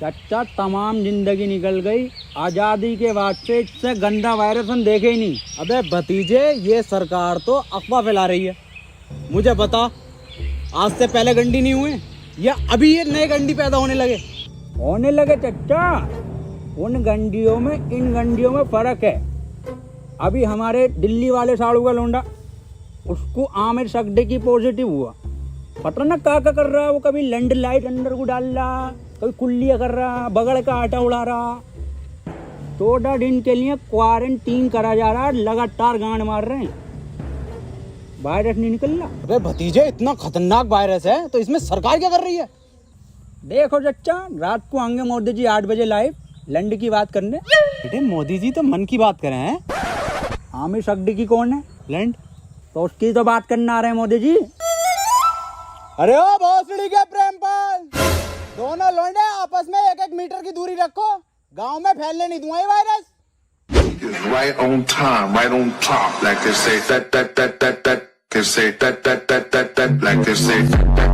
चाचा तमाम जिंदगी निकल गई, आजादी के बाद से इससे गंदा वायरस हम देखे ही नहीं। अबे भतीजे, ये सरकार तो अफवाह फैला रही है। मुझे बता, आज से पहले गंडी नहीं हुए या अभी ये नए गंडी पैदा होने लगे चाचा। उन गंडियों में इन गंडियों में फर्क है। अभी हमारे दिल्ली वाले साड़ू का लोंडा, उसको आमिर सगडी पॉजिटिव हुआ। पता ना क्या कर रहा है वो, कभी लैंड लाइट अंदर को डाल रहा, कभी कुल्लियाँ कर रहा, बगड़ का आटा उड़ा रहा। 14 दिन के लिए क्वारंटीन करा जा रहा है, लगातार गांड मार रहे हैं, वायरस नहीं निकल रहा। अबे भतीजे, इतना खतरनाक वायरस है तो इसमें सरकार क्या कर रही है? देखो चच्चा, रात को आएंगे मोदी जी 8 बजे लाइव लैंड की बात करने। बेटे मोदी जी तो मन की बात करें हैं। आमिर सगडी की कौन है? लैंड तो उसकी तो बात करने आ रहे हैं मोदी जी। अरे ओ भोसड़ी के प्रेमपाल, दोनों लौंडे आपस में 1-1 मीटर की दूरी रखो, गांव में फैलने नहीं दूंगा ये virus. Right on time, right on top, like they say that, they say that, like they say that.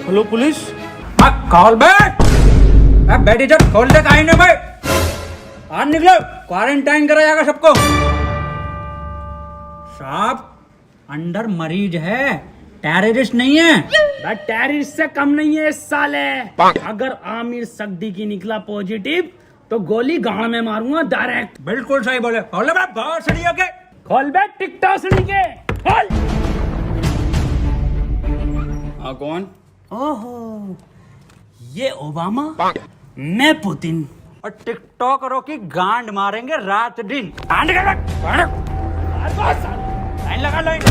Hello police. खोल बैठ, बैठी जब खोल दे काहे नहीं भाई, आज निकलो, क्वारंटाइन करा जाएगा सबको। साहब अंदर मरीज है, टेररिस्ट नहीं है। टेररिस्ट से कम नहीं है इस साले। अगर आमिर सगडी की निकला पॉजिटिव तो गोली गांव में मारूंगा डायरेक्ट। बिल्कुल सही बोले। खोल बे भोसड़ियों के, खोल बे टिकटॉसड़ी के, खोल। हाँ कौन? ओहो, ये ओबामा, मैं पुतिन। और टिकटॉकरों की गांड मारेंगे रात दिन। लाइन लगा, लाइन।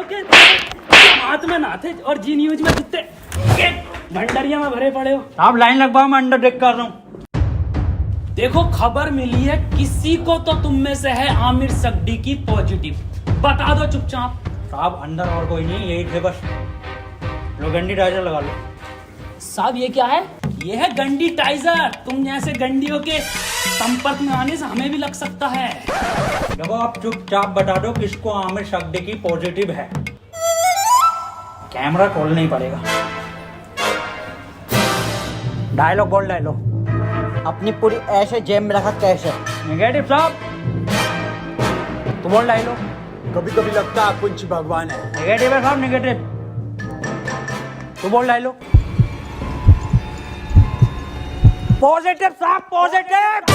के हाथ में ना थे और जी न्यूज में कितने भंडरिया में भरे पड़े हो। आप लाइन लगवाओ, मैं अंडर टेक कर रहा हूँ। देखो खबर मिली है, किसी को तो तुम में से है आमिर सगडी की पॉजिटिव, बता दो चुपचाप। साहब अंदर और कोई नहीं, यही थे बस। लो गंडी टाइजर लगा लो। साहब ये क्या है? ये है गंडी टाइजर। तुम जैसे गंडियों के संपर्क में आने से हमें भी लग सकता है। देखो आप चुपचाप बता दो किसको आमिर सगडी की पॉजिटिव है। कैमरा खोलना ही पड़ेगा। डायलॉग बोल, डायलॉग। अपनी पूरी ऐसे जेब में रखा कैश है। नेगेटिव साहब, तो बोल डायलॉग। कभी कभी लगता है कुछ भगवान है। नेगेटिव है साहब, नेगेटिव। तो बोल डायलॉग। पॉजिटिव साहब, पॉजिटिव।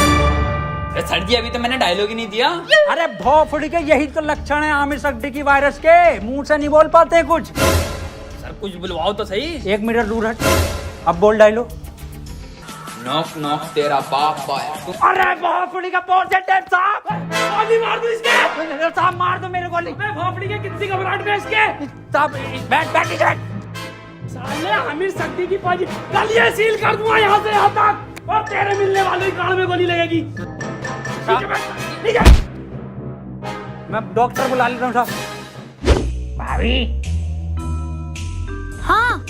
सर जी अभी तो मैंने डायलॉग ही नहीं दिया। अरे भोफड़ी के यही तो लक्षण है आमिर सगडी की वायरस के, मुंह से नहीं बोल पाते कुछ। सर कुछ बुलवाओ तो सही। 1 मीटर दूर हट, अब बोल डायलॉग। नॉक नॉक तेरा बाप आया। अरे भोफड़ी का पॉजिटिव साहब, गोली मार दो इसके। साहब मार दो मेरे गोली। भोपड़ी के कितनी घबराहट में इसके। साहब बैठ बैठ बैठ। साले आमिर सगडी की पॉजिटिव, कल ये सील कर दूंगा यहाँ से यहाँ तक, और तेरे मिलने वाले कान में गोली लगेगी। मैं डॉक्टर बुला लेता हूँ साहब। भाभी, हाँ,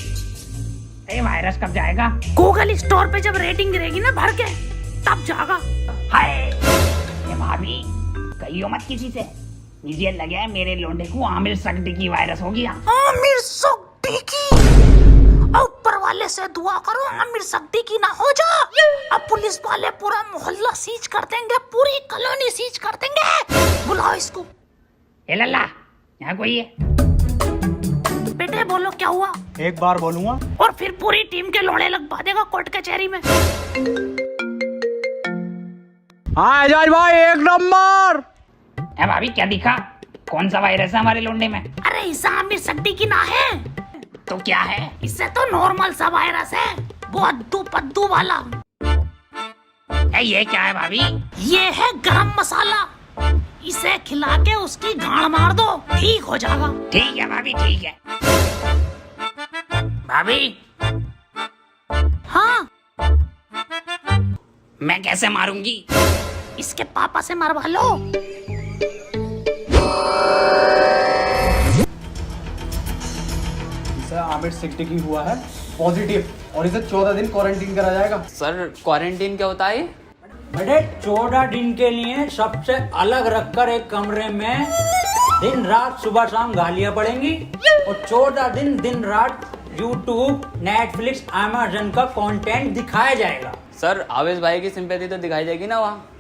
ये वायरस कब जाएगा? गूगल स्टोर पे जब रेटिंग गिरेगी ना भर के, तब जाएगा। हाय ये भाभी, कहियो मत किसी से। मुझे लगा है मेरे लोंडे को आमिर सगडी की वायरस हो गया। आमिर सगडी की, ऊपर वाले से दुआ करो आमिर सगडी की ना हो जा। अब पुलिस वाले पूरा मोहल्ला सीज कर देंगे, पूरी कॉलोनी सीज कर देंगे। बुलाओ इसको। ए लल्ला, यहाँ कोई है? बेटे बोलो क्या हुआ? एक बार बोलूंगा और फिर पूरी टीम के लोड़े लगवा देगा कोर्ट कचहरी में। हाँ एजाज भाई, 1 नंबर। ए भाभी क्या दिखा? कौन सा वायरस है हमारे लोंडे में? अरे इसे आमिर सगडी की ना है तो क्या है? इससे तो नॉर्मल सा वायरस है, वो अद्दू पद्दू वाला। ये क्या है भाभी? ये है गरम मसाला, इसे खिला के उसकी गांड मार दो, ठीक हो जाएगा। ठीक है भाभी, ठीक है। भाभी हाँ, मैं कैसे मारूंगी? इसके पापा से मरवा लो। आमिर सगडी की हुआ है पॉजिटिव और इसे 14 दिन क्वारंटीन करा जाएगा। सर क्वारंटीन क्या होता है? बेटे 14 दिन के लिए सबसे अलग रखकर एक कमरे में दिन रात सुबह शाम गालियां पड़ेंगी और 14 दिन रात YouTube, Netflix, Amazon का कंटेंट दिखाया जाएगा। सर आवेश भाई की सिंपैथी तो दिखाई देगी ना वहाँ।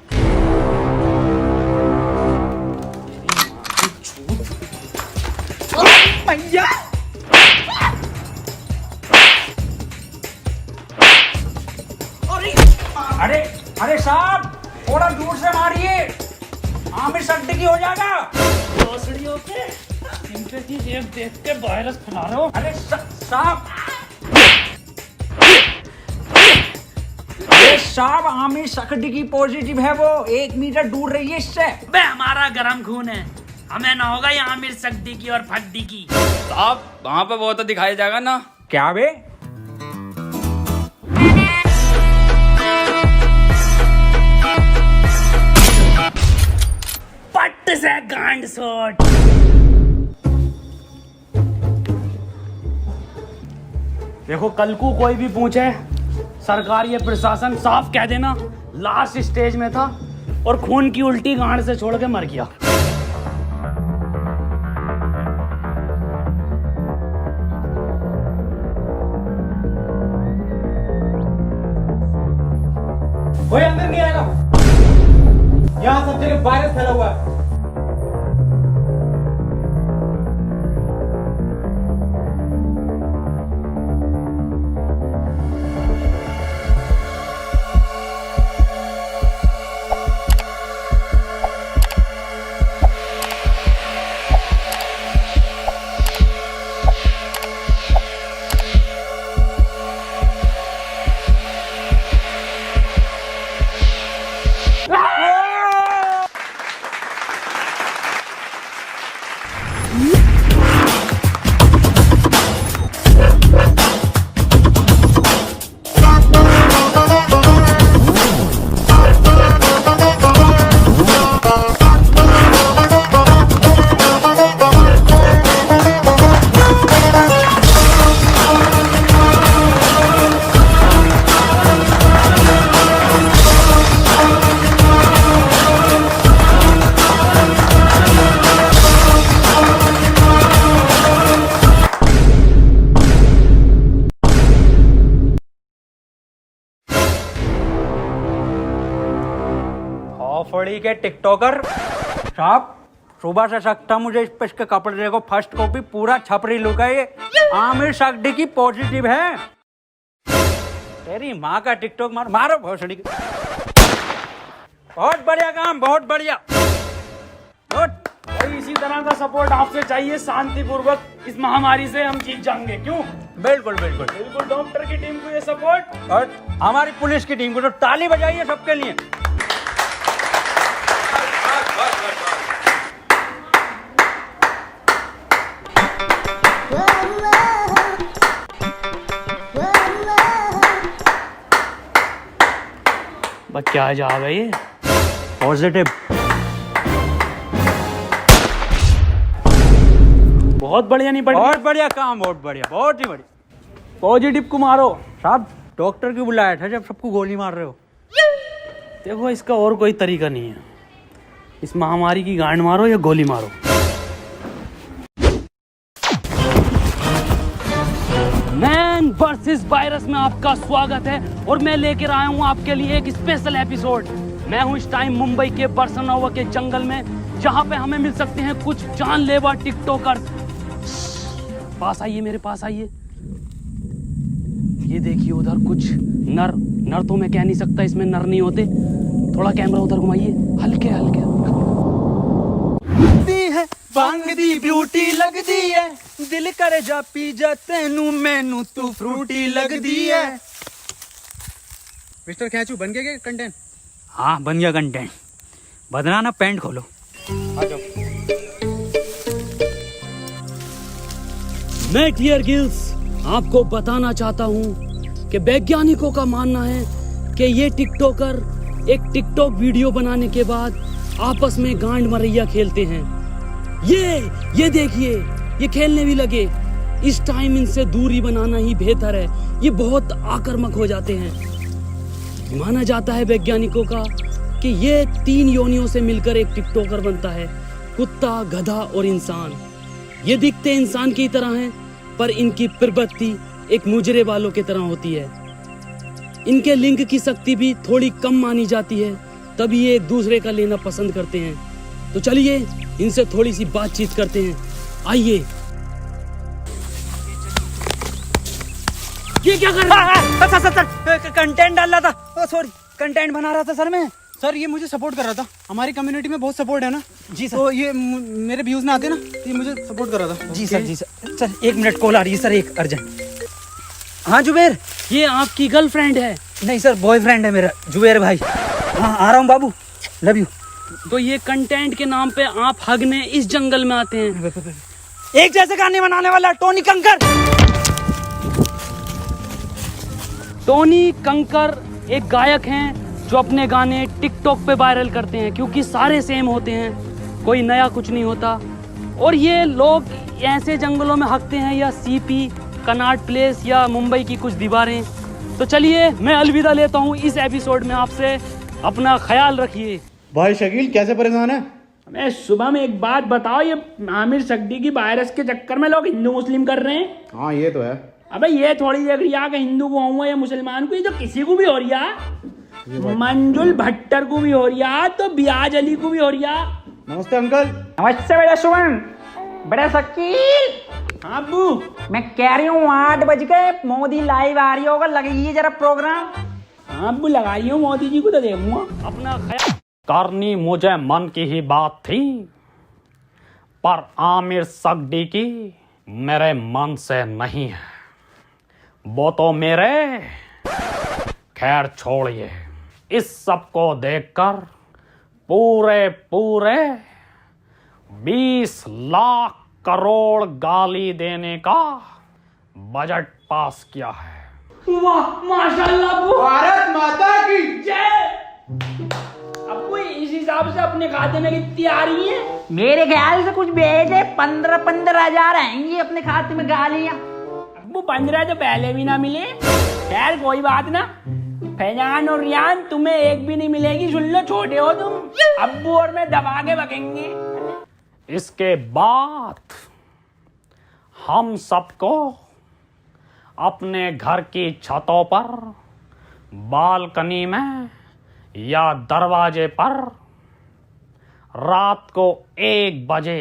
अरे अरे साहब थोड़ा दूर से मारिए, आमिर सिद्दीकी हो जाएगा। भोसड़ियों पे सिंपैथी देख के वायरस फैला रहे हो। अरे साहब साहब आमिर सिद्दीकी पॉजिटिव है, वो 1 मीटर दूर रहिए इससे। बे हमारा गरम खून है, हमें ना होगा ये आमिर सिद्दीकी और फद्दीकी। साहब वहाँ पे वो तो दिखाया जाएगा ना। क्या बे? पट्ट से गांड शॉट। देखो कल को कोई भी पूछे, सरकार ये प्रशासन साफ कह देना लास्ट स्टेज में था और खून की उल्टी गांड से छोड़ के मर गया। कोई अंदर नहीं आएगा, यहाँ सब जगह वायरस फैला हुआ है। फड़ी के टिकटॉकर साहब, सुबह से सकता मुझे इस पे इसके कपड़े देखो, फर्स्ट कॉपी पूरा छपरी लुक है ये। आमिर सिद्दीकी पॉजिटिव है। तेरी माँ का टिकटॉक मारो भोसड़ी के। बहुत बढ़िया काम, बहुत बढ़िया। और इसी तरह का सपोर्ट आपसे चाहिए, शांतिपूर्वक इस महामारी से हम जीत जाएंगे। क्यों? बिल्कुल बिल्कुल बिल्कुल। डॉक्टर की टीम को ये सपोर्ट और हमारी पुलिस की टीम को तो ताली बजाइए सबके लिए। क्या जा रहा है ये? पॉजिटिव। बहुत बढ़िया। नहीं बढ़िया? बहुत बढ़िया काम, बहुत बढ़िया, बहुत ही बढ़िया। पॉजिटिव को मारो। साहब डॉक्टर क्यों बुलाया था जब सबको गोली मार रहे हो? देखो इसका और कोई तरीका नहीं है, इस महामारी की गांड मारो या गोली मारो। मैन वर्सेस वायरस में आपका स्वागत है और मैं लेकर आया हूं आपके लिए एक स्पेशल एपिसोड। मैं हूं इस टाइम मुंबई के बरसनोवा के जंगल में, जहां पे हमें मिल सकते हैं कुछ जानलेवा टिकटॉकर। पास आइए, मेरे पास आइए। ये देखिए उधर कुछ नर तो मैं कह नहीं सकता, इसमें नर नहीं होते। थोड़ा कैमरा उधर घुमाइए, हल्के हल्के। भांग दी ब्यूटी लगदी है, दिल करे जा पी जा तेनू मैनू तू फ्रूटी लगदी है। मिस्टर खैचू बन गया क्या कंटेंट? हाँ बन गया कंटेंट। बदना ना, पैंट खोलो। आ जाओ। मैं डियर गिल्स आपको बताना चाहता हूं कि वैज्ञानिकों का मानना है कि ये टिकटॉकर एक टिकटॉक वीडियो बनाने के बाद आपस में गांड मरैया खेलते हैं। ये देखिए, ये खेलने भी लगे। इस टाइम इनसे दूरी बनाना ही बेहतर है, ये बहुत आक्रामक हो जाते हैं। माना जाता है वैज्ञानिकों का कि ये 3 योनियों से मिलकर एक टिकटॉकर बनता है, कुत्ता, गधा और इंसान। ये दिखते इंसान की तरह हैं, पर इनकी प्रवृत्ति एक मुजरे वालों की तरह होती है। इनके लिंग की शक्ति भी थोड़ी कम मानी जाती है, तभी ये एक दूसरे का लेना पसंद करते हैं। तो चलिए इनसे थोड़ी सी बातचीत करते हैं, आइए। ये क्या कर रहा है? सर कंटेंट डाल रहा था, सॉरी कंटेंट बना रहा था सर मैं। सर ये मुझे सपोर्ट कर रहा था, हमारी कम्युनिटी में बहुत सपोर्ट है ना जी सर। तो ये मेरे व्यूज में आते ना, तो ये मुझे सपोर्ट कर रहा था। जी सर, जी सर। सर 1 मिनट कॉल आ रही है सर, एक अर्जेंट। हाँ जुबेर। ये आपकी गर्लफ्रेंड है? नहीं सर, बॉयफ्रेंड है मेरा, जुबेर भाई। हाँ आ रहा हूँ बाबू, लव यू। तो ये कंटेंट के नाम पे आप हगने इस जंगल में आते हैं? एक जैसे गाने बनाने वाला टोनी कंकर। टोनी कंकर एक गायक हैं जो अपने गाने टिकटॉक पे वायरल करते हैं, क्योंकि सारे सेम होते हैं, कोई नया कुछ नहीं होता। और ये लोग ऐसे जंगलों में हकते हैं, या सीपी, कनाट प्लेस या मुंबई की कुछ दीवारें। तो चलिए मैं अलविदा लेता हूँ इस एपिसोड में आपसे। अपना ख्याल रखिए। भाई शकील कैसे परेशान है? मैं सुबह में एक बात बताओ, ये आमिर सक्दी की वायरस के चक्कर में लोग हिंदू मुस्लिम कर रहे हैं। हाँ ये तो है। अबे ये थोड़ी देख रही है कि हिंदू को हुआ या मुसलमान को, ये जो किसी को भी हो रही है, मंजुल भट्टर को भी हो रही है, तो बियाज अली को भी हो रही है। नमस्ते अंकल। नमस्ते बेटा सुमन, बड़ा शकील। हाँ अब्बू, मैं कह रही हूँ 8 बज गए, मोदी लाइव आ रही होगा, लगाइए जरा प्रोग्राम। हाँ अब्बू लगाई हूँ, मोदी जी को तो देखूंगा। अपना ख्याल करनी मुझे मन की ही बात थी, पर आमिर सक्दी की मेरे मन से नहीं है। वो तो मेरे, खैर छोड़िए। इस सब को देखकर पूरे 20 लाख करोड़ गाली देने का बजट पास किया है। वाह माशाल्लाह अब्बू, भारत माता की जय। अब्बू इस हिसाब से अपने खाते में कितनी आ रही है? मेरे ख्याल से कुछ भेजे 15 हजार आएंगी अपने खाते में गालियां। अब्बू 15 तो पहले भी ना मिले। खैर कोई बात ना, फैजान और रियान तुम्हें एक भी नहीं मिलेगी, सुन लो, छोटे हो तुम। अब्बू और मैं दबा के बकेंगे। इसके बाद हम सबको अपने घर की छतों पर, बालकनी में या दरवाजे पर रात को 1 बजे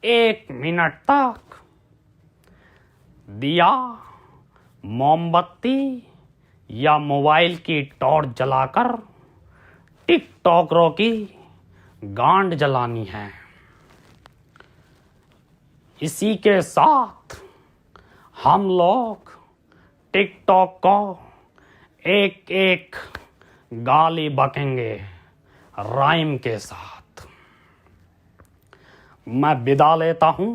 1 मिनट तक दिया, मोमबत्ती या मोबाइल की टॉर्च जलाकर टिकटॉकरों की गांड जलानी है। इसी के साथ हम लोग टिकटॉक को एक गाली बकेंगे राइम के साथ। मैं विदा लेता हूं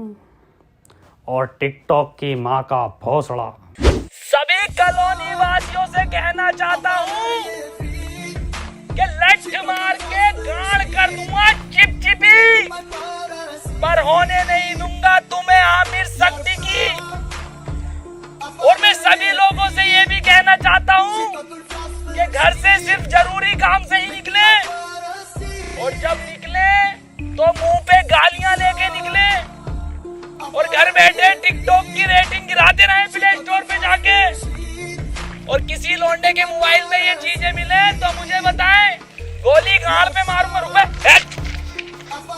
और टिकटॉक की मां का भोसड़ा सभी कॉलोनी वासियों से कहना चाहता हूं कि लठ मार के गाड़ कर दूंगा चिपचिपी, पर होने नहीं दूंगा तुम्हें आमिर सक्दी की। और मैं सभी लोगों से ये भी कहना चाहता हूँ कि घर से सिर्फ जरूरी काम से ही निकले, और जब निकले तो मुंह पे गालियां लेके निकले, और घर बैठे टिकटॉक की रेटिंग गिराते रहे प्ले स्टोर पे जाके। और किसी लौंडे के मोबाइल में ये चीजें मिले तो मुझे बताएं, गोली गाल पे मारूंगा। रुपए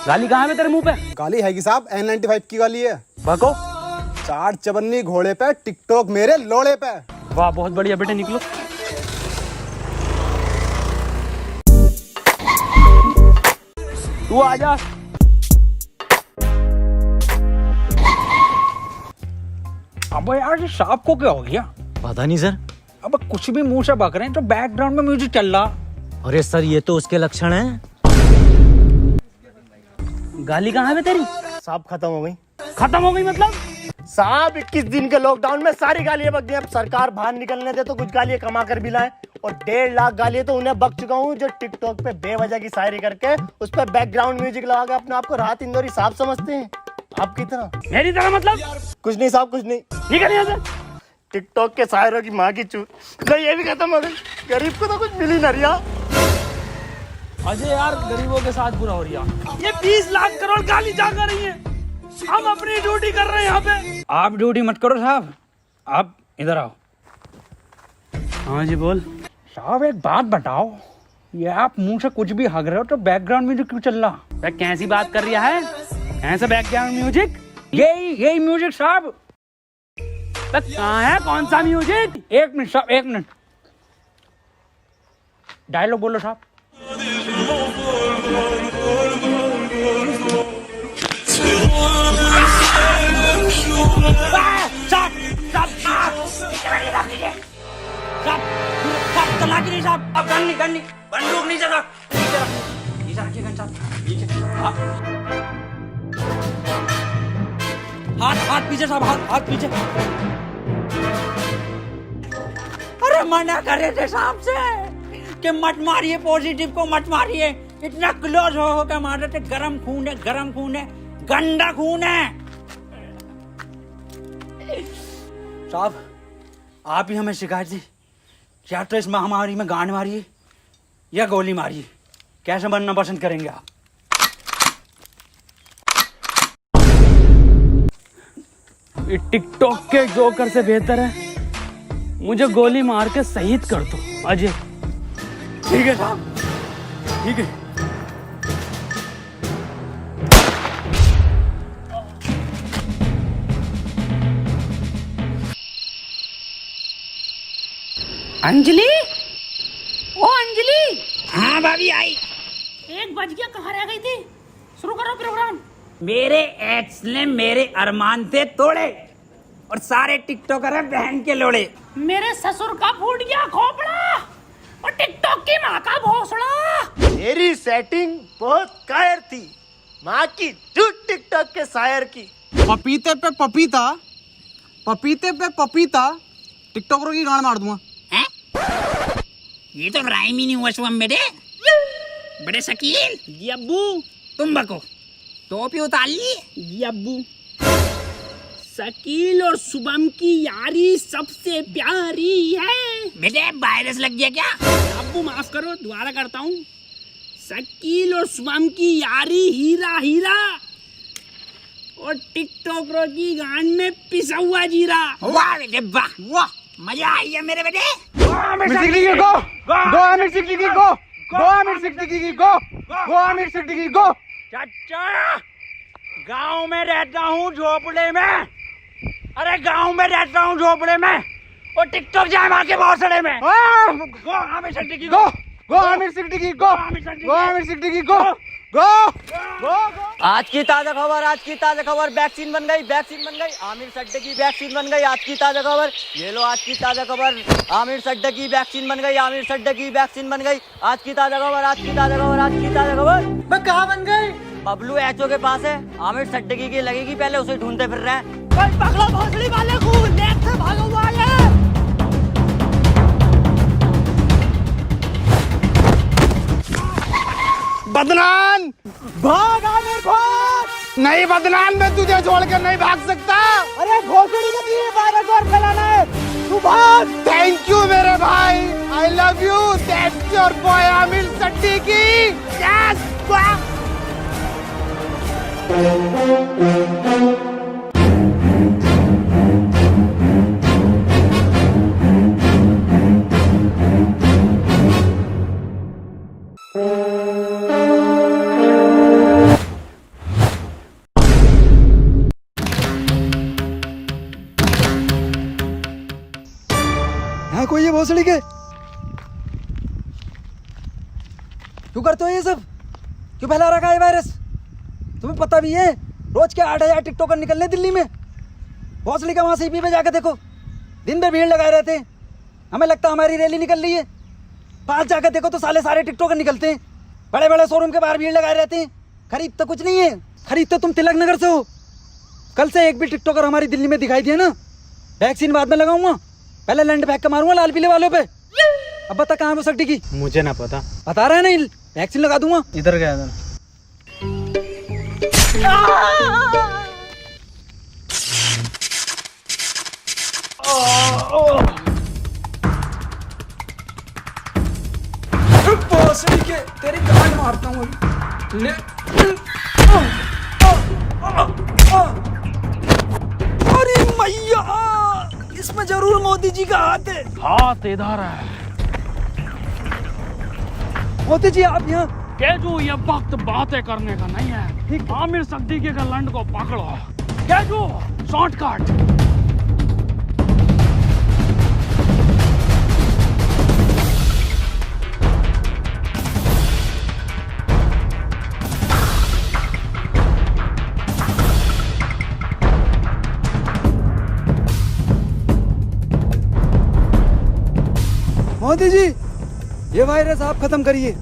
गाली कहाँ है तेरे मुंह पे? गाली है कि साहब N95 की गाली है। बको 4 चवन्नी घोड़े पे, टिकटॉक मेरे लोड़े पे। वाह बहुत बढ़िया बेटे, निकलो। तू आजा। अब यार ये सांप को क्या हो गया? पता नहीं सर। अब कुछ भी मुंह से बक रहे हैं, तो बैकग्राउंड में म्यूजिक चल रहा। अरे सर ये तो उसके लक्षण हैं। गाली कहाँ है तेरी? सांप खत्म हो गई। खत्म हो गई मतलब? साहब 21 दिन के लॉकडाउन में सारी गालियां बक गई। अब सरकार बाहर निकलने दे तो कुछ गालियां कमा कर भी लाए, और 1.5 लाख गालियां तो उन्हें बक चुका हूँ जो टिकटॉक पे बेवजह की शायरी करके उस पर बैकग्राउंड म्यूजिक लगा के अपने आप को राहत इंदौरी साहब समझते हैं। आपकी तरह? मेरी तरह मतलब? कुछ नहीं साहब, कुछ नहीं। निकल यहाँ से। टिकटॉक के शायरों की माँ की चूत। नहीं ये भी खत्म हो गई। गरीब को तो कुछ मिली ना रिया। अजय यार गरीबों के साथ बुरा हो रही है। ये 20 लाख करोड़ गाली जा कर रही है, हम अपनी ड्यूटी कर रहे हैं यहाँ पे। आप ड्यूटी मत करो साहब, आप इधर आओ। हाँ जी बोल। साहब एक बात बताओ, ये आप मुंह से कुछ भी हग रहे हो तो बैकग्राउंड म्यूजिक क्यों चल रहा? वह कैसी बात कर रहा है? ऐसा बैकग्राउंड म्यूजिक? यही म्यूजिक साहब। कहाँ है, कौन सा म्यूजिक? एक मिनट साहब, एक मिनट। डायलॉग बोलो साहब। अब गन नहीं बंदूक नीचे रख, नीचे रखिए गन साहब, नीचे। हाथ पीछे साहब, हाथ पीछे। अरे मना कर रहे थे साहब से कि मत मारिए, पॉजिटिव को मत मारिए। इतना क्लोज हो के मार रहे थे। गरम खून है, गरम खून है, गंदा खून है। साहब आप ही हमें शिकायत दी, या तो इस महामारी में गांड मारिए या गोली मारिए, कैसे बनना पसंद करेंगे आप? टिकटॉक के जोकर से बेहतर है मुझे गोली मार के शहीद कर दो अजय। ठीक है साहब, ठीक है। अंजलि, ओ अंजलि। हाँ भाभी आई। 1 बज गया, कहाँ रह गई थी? शुरू करो प्रोग्राम। मेरे एक्स ने मेरे अरमान थे तोड़े और सारे टिकटॉकर हैं बहन के लोड़े। मेरे ससुर का फूट गया खोपड़ा और टिकटॉक की माँ का भोसड़ा। मेरी सेटिंग बहुत कायर थी, माँ की झूठ टिकटॉक के शायर की। पपीते पे पपीता, पपीते पे पपीता, टिकटॉकरों की गांड मार दूंगा। हैं? ये तो राइम ही नहीं हुआ शुभम मेरे। बड़े शकील। जी अब्बू। तुम बको, टोपी उतार ली। जी अब्बू। शकील और शुभम की यारी सबसे प्यारी है। बेटे वायरस लग गया क्या? अब्बू माफ करो, दोबारा करता हूँ। शकील और शुभम की यारी हीरा हीरा और टिकटॉकरों की गांड में पिसा हुआ जीरा। वाह बेटे वाह, वाह मजा आई है मेरे बेटे। चाचा गांव में रहता हूँ झोपड़े में, अरे गांव में रहता हूँ झोपड़े में और टिकटॉक जाए मार के भौसड़े में। गो आमिर सिद्दीकी गो, गो आमिर सिद्दीकी गो, गो आमिर सिद्दीकी गो, गो गो। आज की ताजा खबर, आज की ताजा खबर, वैक्सीन बन गई, वैक्सीन बन गई, आमिर सड्डे की वैक्सीन बन गई। आज की ताजा खबर, ये लो आज की ताजा खबर, आमिर सड्डे की वैक्सीन बन गई, आमिर सड्डे की वैक्सीन बन गई। आज की ताजा खबर, आज की ताजा खबर, आज की ताजा खबर। मैं कहाँ बन गई? बबलू एचओ के पास है, आमिर सड्डगी की लगेगी, पहले उसे ढूंढते फिर रहे हैं। कोई पकड़ो भोसड़ी वाले को, लेट से भागा हुआ है। बदनाम भाग, आमिर भाग। नहीं बदनाम, मैं तुझे छोड़कर नहीं भाग सकता। अरे भोसड़ी लगी है, वायरस और फैलाना है, तू भाग। थैंक यू मेरे भाई, I love you, that's your boy Aamir Siddiqui. Yes है कोई ये भोसड़ी के? क्यों करते हो ये सब? क्यों फैला रखा है वायरस? तुम्हें पता भी है रोज के 8,000 टिकटॉकर निकलने दिल्ली में। भोसड़ी का वहां सीपी पे जाकर देखो, दिन भर भीड़ लगाए रहते हैं। हमें लगता है हमारी रैली निकल रही है। पास जाकर देखो तो सारे टिकटॉकर निकलते हैं। बड़े बड़े शोरूम के बाहर भीड़ लगाए रहते हैं। खरीद तो कुछ नहीं है, खरीद तो तुम तिलक नगर से हो। कल से एक भी टिकटॉकर हमारी दिल्ली में दिखाई दिया ना, वैक्सीन बाद में लगाऊंगा, पहले लैंड फेंक के मारूंगा लाल पीले वालों पे। अब बता कहाँ है वो सट्टी की? मुझे ना पता। बता रहा है नहीं, वैक्सीन लगा दूंगा। इधर गया था। भोसड़ी के तेरी गांड मारता हूँ ले अरे मैया, इसमें जरूर मोदी जी का हाथ है। हाथ इधर है। मोदी जी आप यहाँ। केजू, ये वक्त बातें करने का नहीं है। आमिर सिद्दीकी के लंड को पकड़ो। केजू, शॉर्टकट। मोदी जी, ये वायरस आप खत्म करिए।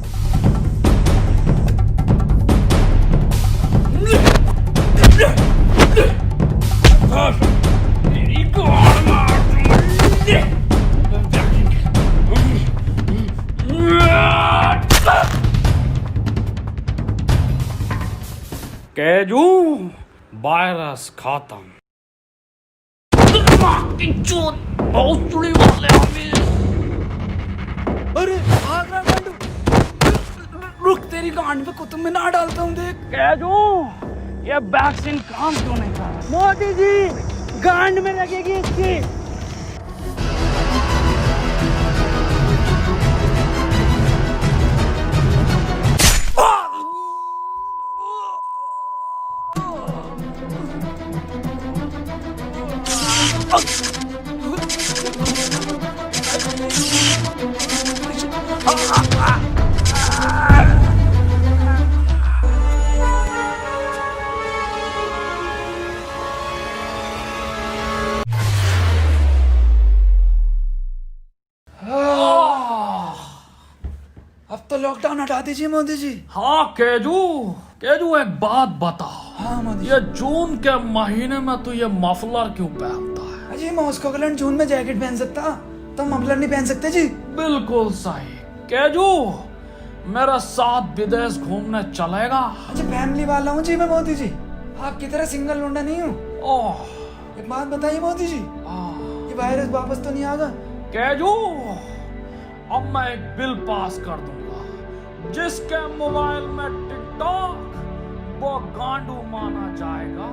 केजू, वायरस खत्म। बहुत चुड़ी वाले अरे भाग रहा गांडू, रुक तेरी गांड पे कुतुब मीनार डालता हूँ देख। केजू, ये वैक्सीन काम क्यों नहीं कर रहा? मोदी जी, गांड में लगेगी इसकी। अब तो लॉकडाउन हटा दीजिए मोदी जी। हाँ केजू, केजू एक बात बता। हाँ मोदी जी। ये जून के महीने में तू ये मफलर क्यों पहनता है? अजी मॉस्को का जून में जैकेट पहन सकता, तो मफलर नहीं पहन सकते जी। बिल्कुल सही। केजू, मेरे साथ विदेश घूमने चलेगा? अच्छा फैमिली वाला हूँ जी मैं मोदी जी, आपकी तरह सिंगल लौंडा नहीं हूँ। ओह, एक बात बताइए मोदी जी, ये वायरस वापस तो नहीं आगा? केजू, अब मैं एक बिल पास कर दूंगा, जिसके मोबाइल में टिकटॉक वो गांडू माना जाएगा।